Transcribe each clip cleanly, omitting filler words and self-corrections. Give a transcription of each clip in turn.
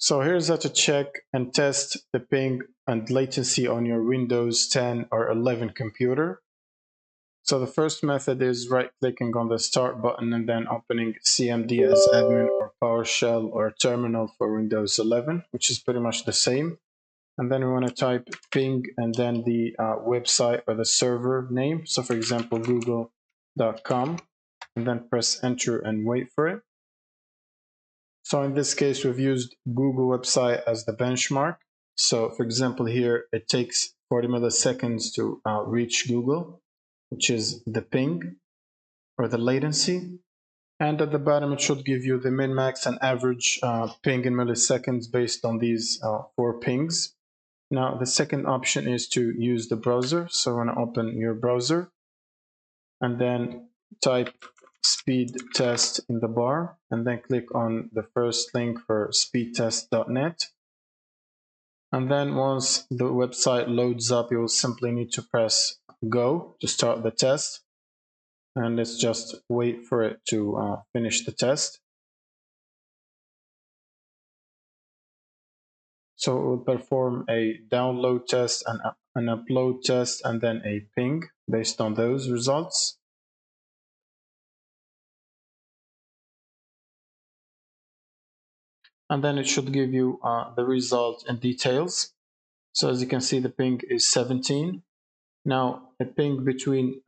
So here's how to check and test the ping and latency on your Windows 10 or 11 computer. So the first method is right-clicking on the Start button and then opening CMD as admin or PowerShell or Terminal for Windows 11, which is pretty much the same. And then we want to type ping and then the website or the server name. So for example, google.com, and then press enter and wait for it. So in this case, we've used Google website as the benchmark. So for example, here it takes 40 milliseconds to reach Google, which is the ping or the latency. And at the bottom, it should give you the min, max, and average ping in milliseconds based on these 4 pings. Now, the second option is to use the browser. So I'm going to open your browser and then type speed test in the bar and then click on the first link for speedtest.net. And then once the website loads up, you will simply need to press go to start the test. And let's just wait for it to finish the test. So it will perform a download test and an upload test and then a ping based on those results. And then it should give you the result in details. So as you can see, the ping is 17. Now, a ping between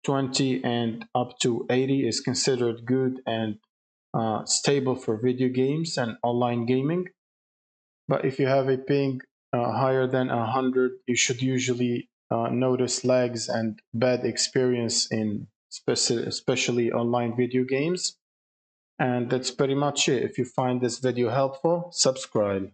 20 and up to 80 is considered good and stable for video games and online gaming. But if you have a ping higher than 100, you should usually notice lags and bad experience in especially online video games. And that's pretty much it. If you find this video helpful, subscribe.